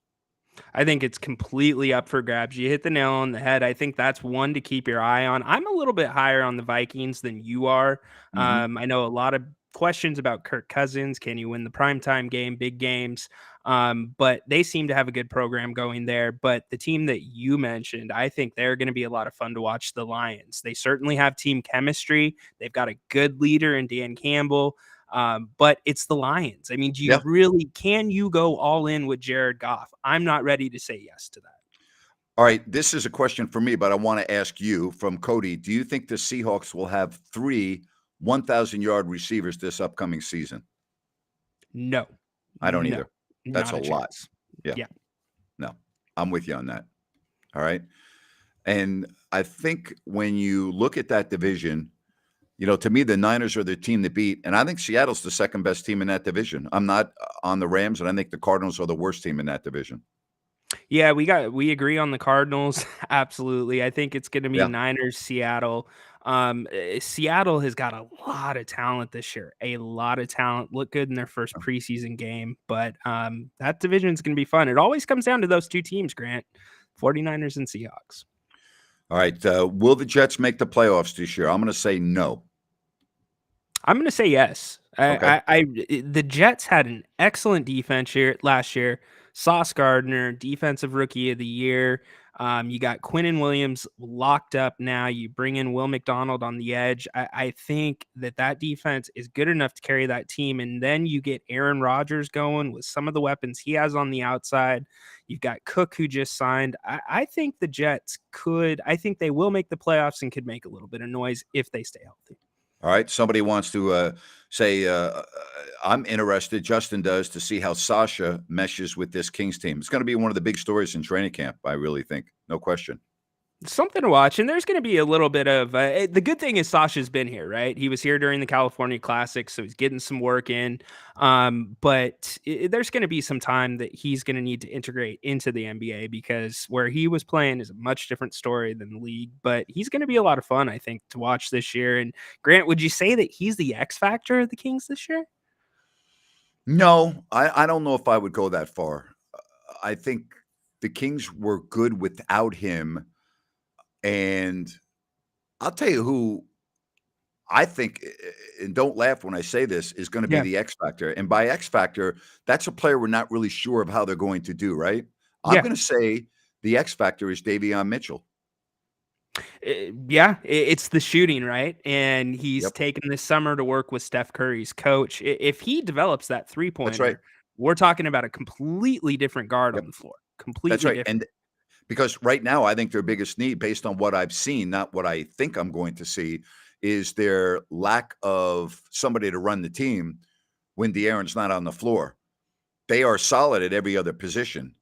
I think it's completely up for grabs. You hit the nail on the head. I think that's one to keep your eye on. I'm a little bit higher on the Vikings than you are. Hmm. I know a lot of questions about Kirk Cousins. Can you win the primetime game, big games? But they seem to have a good program going there. But the team that you mentioned, I think they're going to be a lot of fun to watch, the Lions. They certainly have team chemistry. They've got a good leader in Dan Campbell. But it's the Lions. I mean, Yeah. can you go all in with Jared Goff? I'm not ready to say yes to that. All right. This is a question for me, but I want to ask you from Cody. Do you think the Seahawks will have 3 1,000-yard receivers this upcoming season? No, I don't no, either. That's not a a lot. chance. Yeah. Yeah. No. I'm with you on that. All right. And I think when you look at that division, to me, the Niners are the team to beat. And I think Seattle's the second best team in that division. I'm not on the Rams, and I think the Cardinals are the worst team in that division. Yeah, we agree on the Cardinals. Absolutely. I think it's gonna be Yeah. Niners, Seattle. Seattle has got a lot of talent this year. A lot of talent. Look good in their first preseason game, but that division is gonna be fun. It always comes down to those two teams, Grant. 49ers and Seahawks. All right. Will the Jets make the playoffs this year? I'm going to say no. I'm going to say yes. Okay. The Jets had an excellent defense last year. Sauce Gardner, defensive rookie of the year. You got Quinnen Williams locked up now. You bring in Will McDonald on the edge. I think that defense is good enough to carry that team. And then you get Aaron Rodgers going with some of the weapons he has on the outside. You've got Cook, who just signed. I think the Jets I think they will make the playoffs and could make a little bit of noise if they stay healthy. All right. Somebody wants to say, I'm interested, Justin does, to see how Sasha meshes with this Kings team. It's going to be one of the big stories in training camp, I really think. No question. Something to watch, and there's going to be a little bit of the good thing is Sasha's been here, right? He was here during the California Classic, so he's getting some work in. But there's going to be some time that he's going to need to integrate into the NBA because where he was playing is a much different story than the league. But he's going to be a lot of fun, I think, to watch this year. And Grant, would you say that he's the X factor of the Kings this year? No, I don't know if I would go that far. I think the Kings were good without him. And I'll tell you who I think, and don't laugh when I say this, is going to be Yeah, the X factor. And by X factor, that's a player we're not really sure of how they're going to do, right? I'm yeah. going to say the X factor is Davion Mitchell. It's the shooting, right? And he's Yep, taken this summer to work with Steph Curry's coach. If he develops that that's right. three-pointer, we're talking about a completely different guard Yep, on the floor. that's Completely right. different. And because right now, I think their biggest need, based on what I've seen, not what I think I'm going to see, is their lack of somebody to run the team when De'Aaron's not on the floor. They are solid at every other position.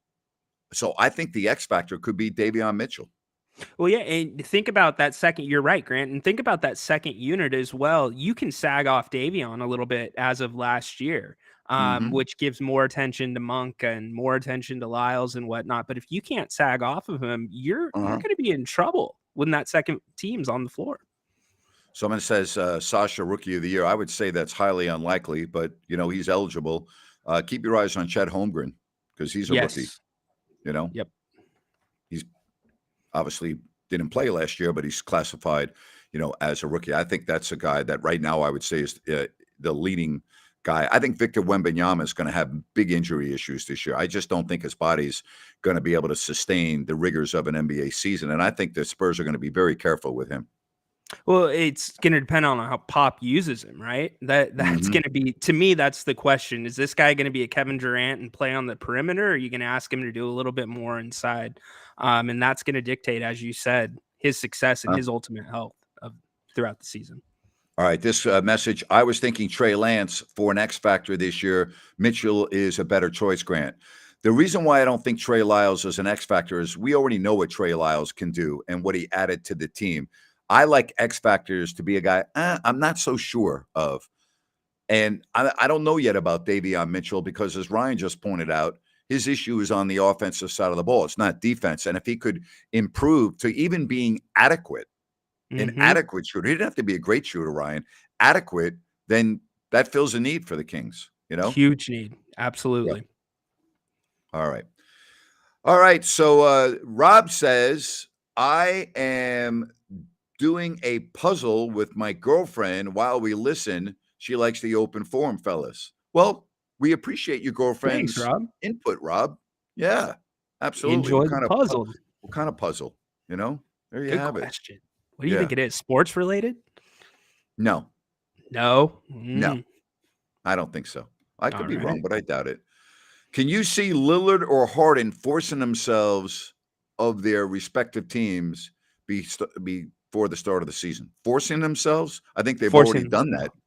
So I think the X factor could be Davion Mitchell. Well, yeah, and think about that second. You're right, Grant, and think about that second unit as well. You can sag off Davion a little bit as of last year, Mhm. which gives more attention to Monk and more attention to Lyles and whatnot. But if you can't sag off of him, you're Uh-huh. going to be in trouble when that second team's on the floor. Someone says Sasha Rookie of the Year. I would say that's highly unlikely, but he's eligible. Keep your eyes on Chet Holmgren because he's a rookie. Yes. You know, Yep. he's obviously didn't play last year, but he's classified, as a rookie. I think that's a guy that right now I would say is the leading guy. I think Victor Wembanyama is going to have big injury issues this year. I just don't think his body's going to be able to sustain the rigors of an NBA season, and I think the Spurs are going to be very careful with him. Well, it's going to depend on how Pop uses him, right? That's Mhm. going to be, to me, that's the question. Is this guy going to be a Kevin Durant and play on the perimeter, or are you going to ask him to do a little bit more inside? And that's going to dictate, as you said, his success and his ultimate health throughout the season. All right, this message. I was thinking Trey Lance for an X factor this year. Mitchell is a better choice, Grant. The reason why I don't think Trey Lyles is an X factor is we already know what Trey Lyles can do and what he added to the team. I like X factors to be a guy I'm not so sure of. And I don't know yet about Davion Mitchell because, as Ryan just pointed out, his issue is on the offensive side of the ball. It's not defense. And if he could improve to even being adequate, an Hmm. adequate shooter. He didn't have to be a great shooter, Ryan. Adequate, then that fills a need for the Kings, Huge need. Yeah. Absolutely. All right. All right. So Rob says, I am doing a puzzle with my girlfriend while we listen. She likes the open forum, fellas. Well, we appreciate your Thanks, girlfriend's Rob. input, Rob. Yeah, absolutely. Enjoy the puzzle. What kind of puzzle? There you Good have it. question. What do you Yeah. think it is? Sports related? No, No. no, I don't think so. I could All be wrong, right. but I doubt it. Can you see Lillard or Harden forcing themselves of their respective teams before the start of the season? Forcing themselves? I think they've already Forcing done himself. that.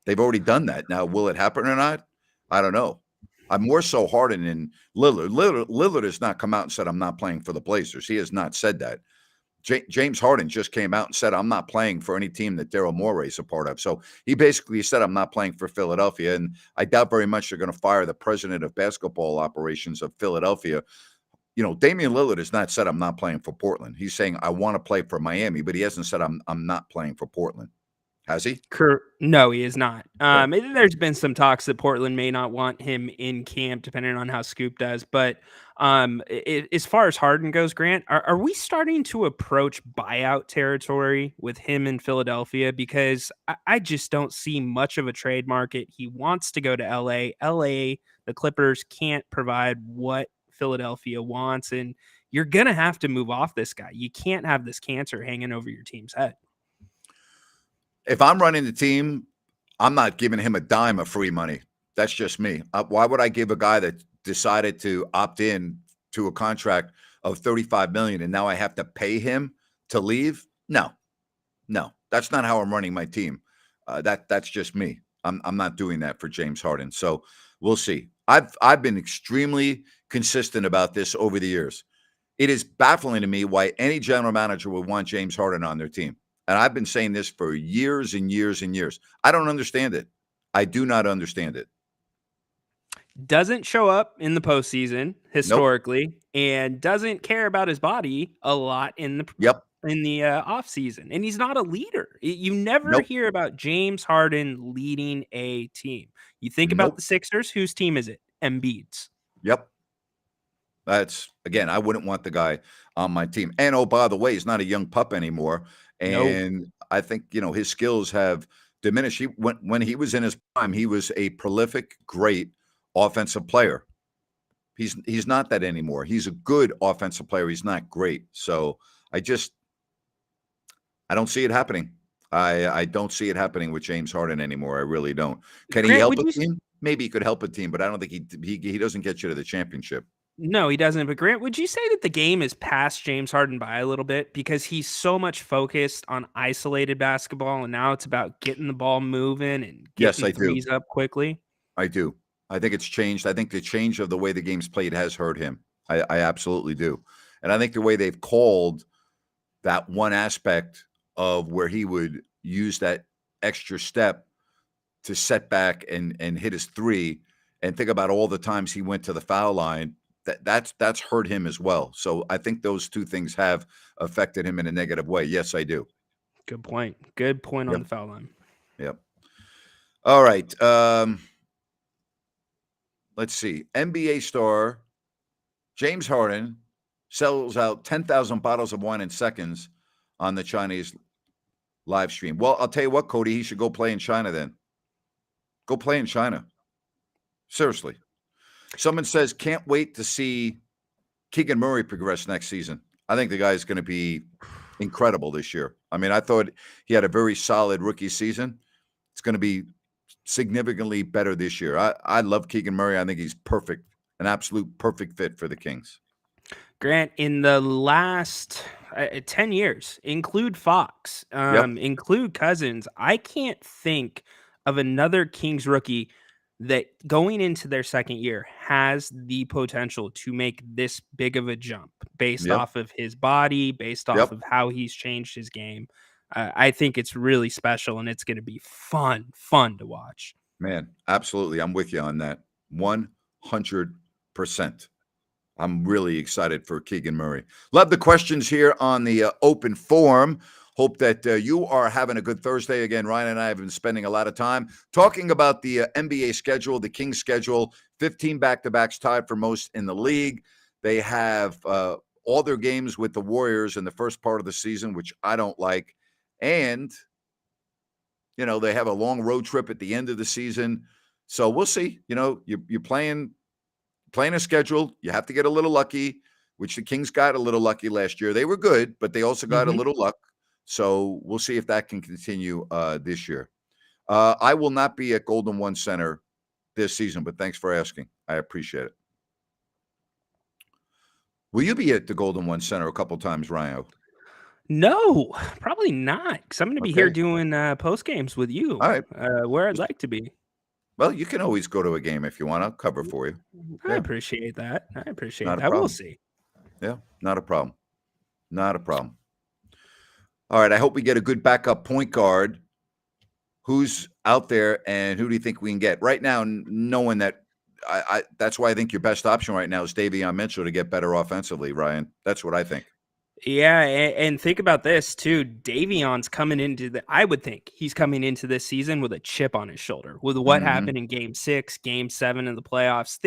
They've already done that. Now, will it happen or not? I don't know. I'm more so Harden than Lillard. Lillard has not come out and said, I'm not playing for the Blazers. He has not said that. James Harden just came out and said, I'm not playing for any team that Daryl Morey is a part of. So he basically said, I'm not playing for Philadelphia. And I doubt very much they're going to fire the president of basketball operations of Philadelphia. Damian Lillard has not said, I'm not playing for Portland. He's saying, I want to play for Miami, but he hasn't said, I'm not playing for Portland. Has he? No, he is not. Right. There's been some talks that Portland may not want him in camp, depending on how Scoop does. But as far as Harden goes, Grant, are we starting to approach buyout territory with him in Philadelphia? Because I just don't see much of a trade market. He wants to go to LA. LA, the Clippers can't provide what Philadelphia wants, and you're gonna have to move off this guy. You can't have this cancer hanging over your team's head. If I'm running the team, I'm not giving him a dime of free money. That's just me. Why would I give a guy that decided to opt in to a contract of $35 million and now I have to pay him to leave? No, that's not how I'm running my team. That's just me. I'm not doing that for James Harden. So we'll see. I've been extremely consistent about this over the years. It is baffling to me why any general manager would want James Harden on their team. And I've been saying this for years and years and years. I don't understand it. I do not understand it. Doesn't show up in the postseason historically, and doesn't care about his body a lot in the off season. And he's not a leader. You never hear about James Harden leading a team. You think about the Sixers. Whose team is it? Embiid's. Yep. That's, again, I wouldn't want the guy on my team. And, oh, by the way, he's not a young pup anymore. And I think, his skills have diminished. When he was in his prime, he was a prolific, great offensive player. He's not that anymore. He's a good offensive player. He's not great. So I don't see it happening. I don't see it happening with James Harden anymore. I really don't. Can he help a team? Maybe he could help a team, but I don't think he doesn't get you to the championship. No, he doesn't. But Grant, would you say that the game is passed James Harden by a little bit because he's so much focused on isolated basketball, and now it's about getting the ball moving and getting threes up quickly? I do. I think it's changed. I think the change of the way the game's played has hurt him. I absolutely do. And I think the way they've called that one aspect of where he would use that extra step to set back and hit his three, and think about all the times he went to the foul line, that's hurt him as well. So I think those two things have affected him in a negative way. Yes, I do. Good point. Good point on the foul line. Yep. All right. Let's see. NBA star James Harden sells out 10,000 bottles of wine in seconds on the Chinese live stream. Well, I'll tell you what, Cody, he should go play in China then. Go play in China. Seriously. Someone says, can't wait to see Keegan Murray progress next season. I think the guy is going to be incredible this year. I mean, I thought he had a very solid rookie season. It's going to be significantly better this year. I love Keegan Murray. I think he's perfect, an absolute perfect fit for the Kings. Grant, in the last 10 years, include Fox, include Cousins, I can't think of another Kings rookie that going into their second year has the potential to make this big of a jump based off of his body, based off of how he's changed his game. I think it's really special, and it's going to be fun to watch. Man, absolutely. I'm with you on that. 100%. I'm really excited for Keegan Murray. Love the questions here on the open forum. Hope that you are having a good Thursday. Again, Ryan and I have been spending a lot of time talking about the NBA schedule, the Kings schedule, 15 back-to-backs tied for most in the league. They have all their games with the Warriors in the first part of the season, which I don't like. And, they have a long road trip at the end of the season. So we'll see. You're playing a schedule. You have to get a little lucky, which the Kings got a little lucky last year. They were good, but they also got a little luck. So we'll see if that can continue this year. I will not be at Golden One Center this season, but thanks for asking. I appreciate it. Will you be at the Golden One Center a couple times, Ryan? No, probably not, because I'm going to be here doing post games with you. All right. Where I'd like to be. Well, you can always go to a game if you want. I'll cover for you. I Yeah, appreciate that. not a We'll problem. see. Yeah, not a problem. Not a problem. All right. I hope we get a good backup point guard. Who's out there, and who do you think we can get right now? Knowing that, that's why I think your best option right now is Davion Mitchell to get better offensively. Ryan, that's what I think. Yeah, and think about this too. Davion's coming I would think he's coming into this season with a chip on his shoulder with what Mm-hmm. happened in game 6, game 7 in the playoffs.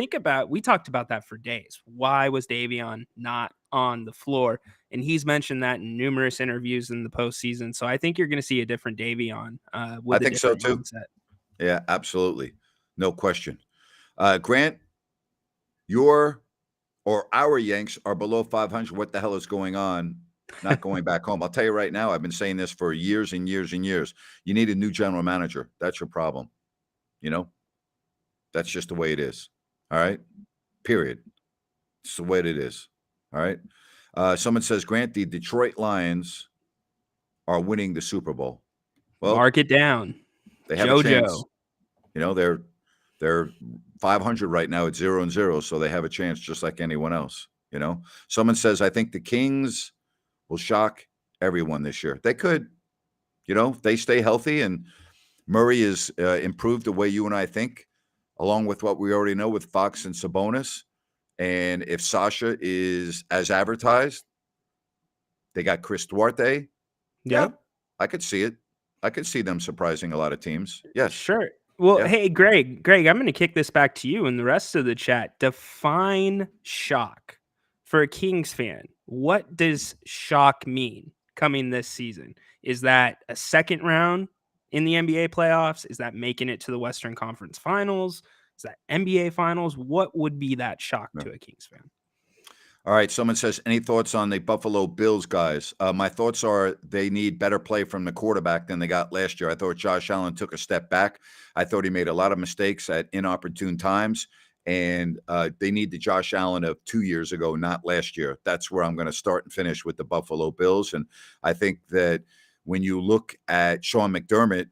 We talked about that for days. Why was Davion not on the floor? And he's mentioned that in numerous interviews in the postseason. So I think you're going to see a different Davion I with a think so different too. mindset. Yeah, absolutely, no question. Grant, your or our Yanks are below 500. What the hell is going on? Not going back home. I'll tell you right now, I've been saying this for years and years and years. You need a new general manager. That's your problem. You know, that's just the way it is. All right. Period. It's the way it is. All right. Someone says, Grant, the Detroit Lions are winning the Super Bowl. Well, Mark it down. they have a chance. JoJo. You know, they're 500 right now at 0-0, so they have a chance just like anyone else. You know, someone says, I think the Kings will shock everyone this year. They could, you know, if they stay healthy and Murray is improved the way you and I think, along with what we already know with Fox and Sabonis. And if Sasha is as advertised, they got Chris Duarte. Yeah, Yep. I could see it. I could see them surprising a lot of teams. Yes. Sure. Well, Yeah. hey, Greg, I'm going to kick this back to you and the rest of the chat. Define shock for a Kings fan. What does shock mean coming this season? Is that a second round in the NBA playoffs? Is that making it to the Western Conference Finals? Is that NBA Finals? What would be that shock Yeah. to a Kings fan? All right. Someone says, any thoughts on the Buffalo Bills guys? My thoughts are they need better play from the quarterback than they got last year. I thought Josh Allen took a step back. I thought he made a lot of mistakes at inopportune times. And they need the Josh Allen of 2 years ago, not last year. That's where I'm going to start and finish with the Buffalo Bills. And I think that when you look at Sean McDermott,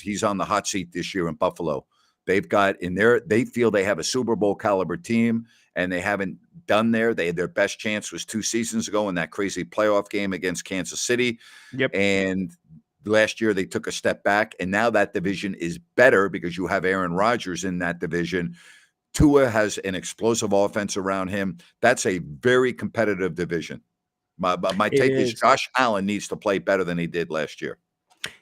he's on the hot seat this year in Buffalo. They've got they feel they have a Super Bowl caliber team, and they haven't done their best chance was 2 seasons ago in that crazy playoff game against Kansas City. Yep. And last year they took a step back, and now that division is better because you have Aaron Rodgers in that division. Tua has an explosive offense around him. That's a very competitive division. My take is Josh Allen needs to play better than he did last year.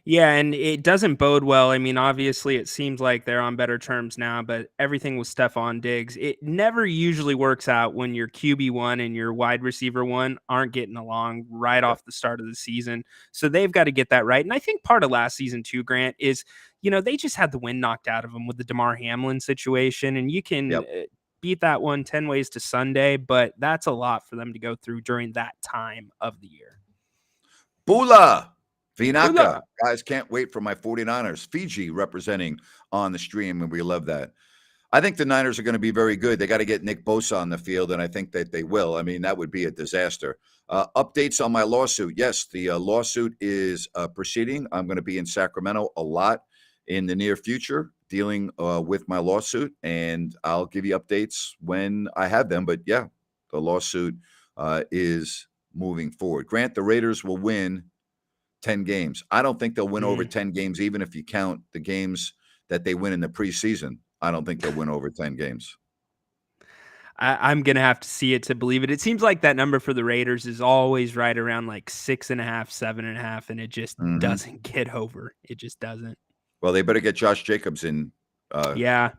Yeah, and it doesn't bode well. I mean, obviously, it seems like they're on better terms now, but everything with Stephon Diggs, it never usually works out when your QB1 and your wide receiver 1 aren't getting along right off the start of the season. So they've got to get that right. And I think part of last season too, Grant, is, they just had the wind knocked out of them with the DeMar Hamlin situation, and you can beat that one 10 ways to Sunday, but that's a lot for them to go through during that time of the year. Bula! Vinaka. Guys, can't wait for my 49ers. Fiji representing on the stream, and we love that. I think the Niners are going to be very good. They got to get Nick Bosa on the field, and I think that they will. I mean, that would be a disaster. Updates on my lawsuit. Yes, the lawsuit is proceeding. I'm going to be in Sacramento a lot in the near future dealing with my lawsuit, and I'll give you updates when I have them. But, yeah, the lawsuit is moving forward. Grant, the Raiders will win 10 games. I don't think they'll win over 10 games, even if you count the games that they win in the preseason. I don't think they'll win over 10 games. I'm going to have to see it to believe it. It seems like that number for the Raiders is always right around like 6.5, 7.5, and it just doesn't get over. It just doesn't. Well, they better get Josh Jacobs in. Yeah.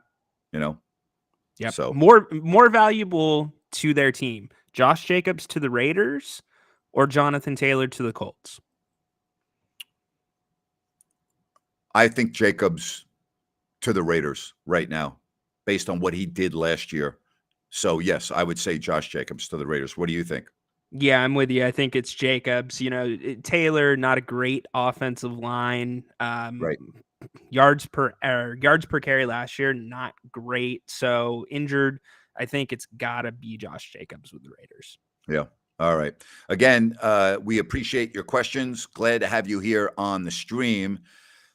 Yep. So more valuable to their team. Josh Jacobs to the Raiders or Jonathan Taylor to the Colts? I think Jacobs to the Raiders right now, based on what he did last year. So, yes, I would say Josh Jacobs to the Raiders. What do you think? Yeah, I'm with you. I think it's Jacobs. Taylor, not a great offensive line. Right. Yards per carry last year, not great. So injured. I think it's got to be Josh Jacobs with the Raiders. Yeah. All right. Again, we appreciate your questions. Glad to have you here on the stream.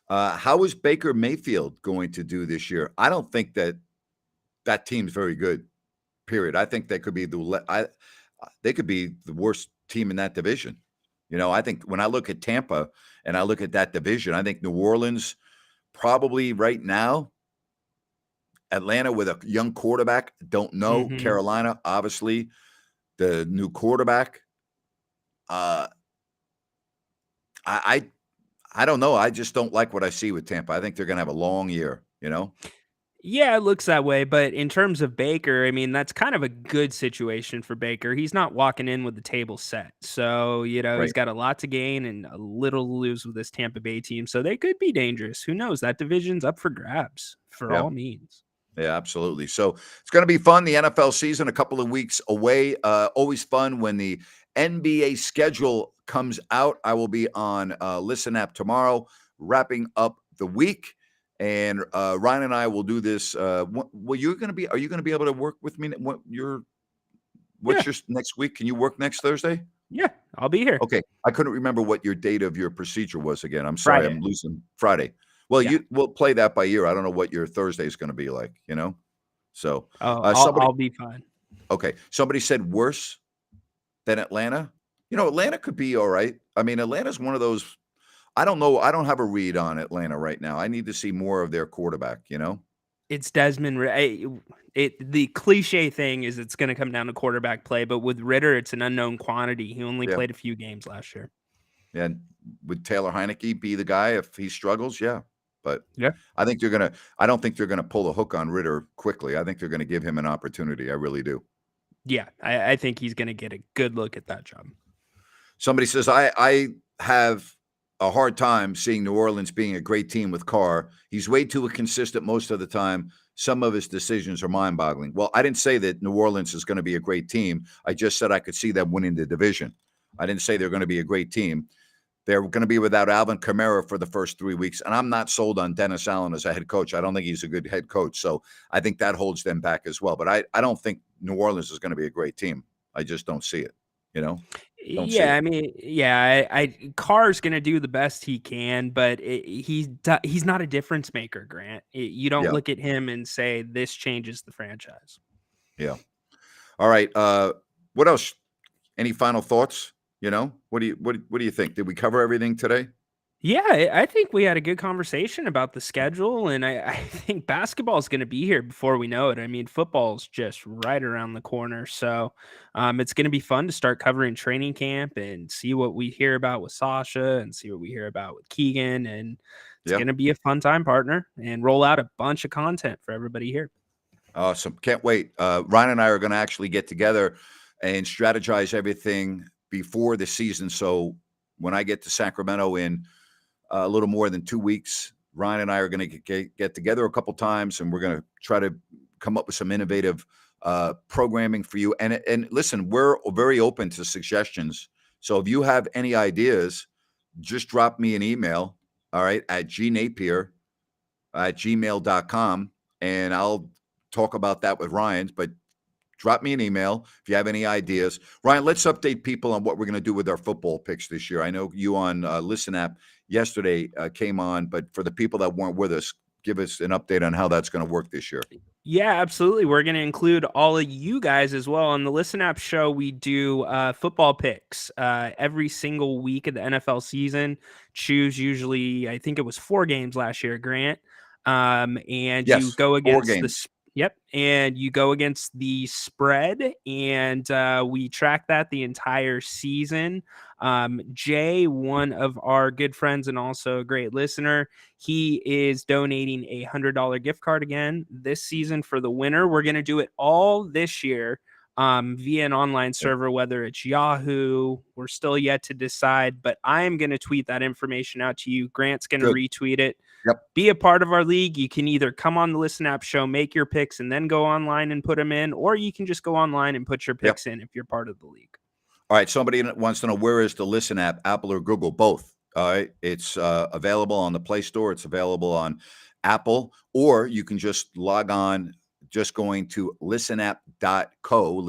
How is Baker Mayfield going to do this year? I don't think that team's very good. Period. I think they could be they could be the worst team in that division. I think when I look at Tampa and I look at that division, I think New Orleans probably right now, Atlanta with a young quarterback, don't know. Hmm. Carolina, obviously, the new quarterback. Uh, I I don't know. I just don't like what I see with Tampa. I think they're going to have a long year. Yeah, it looks that way. But in terms of Baker, I mean, that's kind of a good situation for Baker. He's not walking in with the table set. So, he's Right. got a lot to gain and a little to lose with this Tampa Bay team. So they could be dangerous. Who knows? That division's up for grabs for Yeah. all means. Yeah, absolutely. So it's going to be fun. The NFL season, a couple of weeks away. Always fun when the NBA schedule comes out. I will be on Listen App tomorrow, wrapping up the week. And Ryan and I will do this. Well, you're going to be. Are you going to be able to work with me? What's Yeah. your next week? Can you work next Thursday? Yeah. I'll be here Okay, I couldn't remember what your date of your procedure was again. I'm sorry, I'm Friday. losing Friday. Well, Yeah. we'll play that by ear. I don't know what your Thursday is going to be like. So, Oh, somebody I'll be fine. okay, somebody said worse than Atlanta. Atlanta could be all right. I mean, Atlanta's one of those. I don't know. I don't have a read on Atlanta right now. I need to see more of their quarterback. It's Desmond. The cliche thing is it's going to come down to quarterback play, but with Ritter, it's an unknown quantity. He only Yeah, played a few games last year. and would Taylor Heineke be the guy if he struggles? Yeah, but Yeah. I think they're gonna. I don't think they're gonna pull the hook on Ritter quickly. I think they're gonna give him an opportunity. I really do. Yeah, I think he's going to get a good look at that job. Somebody says, I have a hard time seeing New Orleans being a great team with Carr. He's way too consistent most of the time. Some of his decisions are mind-boggling. Well, I didn't say that New Orleans is going to be a great team. I just said I could see them winning the division. I didn't say they're going to be a great team. They're going to be without Alvin Kamara for the first 3 weeks, and I'm not sold on Dennis Allen as a head coach. I don't think he's a good head coach, so I think that holds them back as well. But I don't think New Orleans is going to be a great team. I just don't see it. You know, don't see Yeah, it. I mean, yeah, I Carr's gonna do the best he can, but he's not a difference maker, Grant. You don't Yeah. look at him and say this changes the franchise. Yeah. All right. What else? Any final thoughts? What do you think? Did we cover everything today? Yeah, I think we had a good conversation about the schedule, and I think basketball is going to be here before we know it. I mean, football's just right around the corner, so it's going to be fun to start covering training camp and see what we hear about with Sasha and see what we hear about with Keegan, and it's Yeah. going to be a fun time, partner, and roll out a bunch of content for everybody here. Awesome. Can't wait. Ryan and I are going to actually get together and strategize everything before the season. So when I get to Sacramento in a little more than 2 weeks, Ryan and I are going to get together a couple times, and we're going to try to come up with some innovative programming for you. And listen, we're very open to suggestions. So if you have any ideas, just drop me an email, all right, at gnapier@gmail.com, and I'll talk about that with Ryan. But drop me an email if you have any ideas. Ryan, let's update people on what we're going to do with our football picks this year. I know you on Listen App yesterday came on, but for the people that weren't with us, give us an update on how that's going to work this year. Yeah, absolutely. We're going to include all of you guys as well. On the Listen App show, we do football picks every single week of the NFL season. Choose usually, I think it was 4 games last year, Grant. And you Yes, go 4 against games. yep. And you go against the spread, and we track that the entire season. Jay, one of our good friends and also a great listener, he is donating $100 gift card again this season for the winner. We're going to do it all this year via an online Yep. server, whether it's Yahoo. We're still yet to decide, but I'm going to tweet that information out to you. Grant's going to Good. retweet it. Yep. Be a part of our league. You can either come on the Listen App show, make your picks, and then go online and put them in, or you can just go online and put your picks in if you're part of the league. All right. Somebody wants to know, where is the Listen App, Apple or Google? Both. All right. It's available on the Play Store. It's available on Apple, or you can just log on just going to listenapp.co,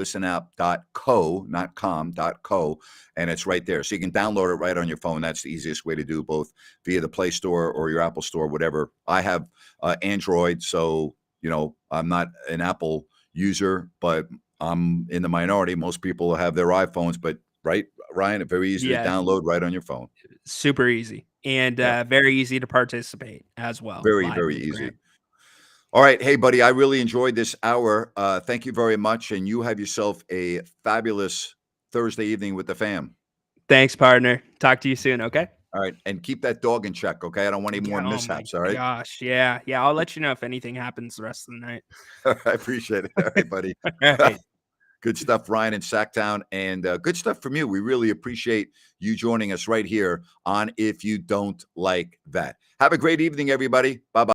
not com.co, and it's right there. So you can download it right on your phone. That's the easiest way to do, both via the Play Store or your Apple Store, whatever. I have Android, so I'm not an Apple user, but I'm in the minority. Most people have their iPhones, but right, Ryan, it's very easy to download right on your phone. Super easy and very easy to participate as well. Very, very easy. All right. Hey, buddy, I really enjoyed this hour. Thank you very much. And you have yourself a fabulous Thursday evening with the fam. Thanks, partner. Talk to you soon. Okay. All right. And keep that dog in check. Okay. I don't want any more mishaps. All right. Gosh. Yeah. Yeah. I'll let you know if anything happens the rest of the night. I appreciate it. All right, buddy. All right. Good stuff, Ryan in Sactown, and good stuff from you. We really appreciate you joining us right here on If You Don't Like That. Have a great evening, everybody. Bye-bye.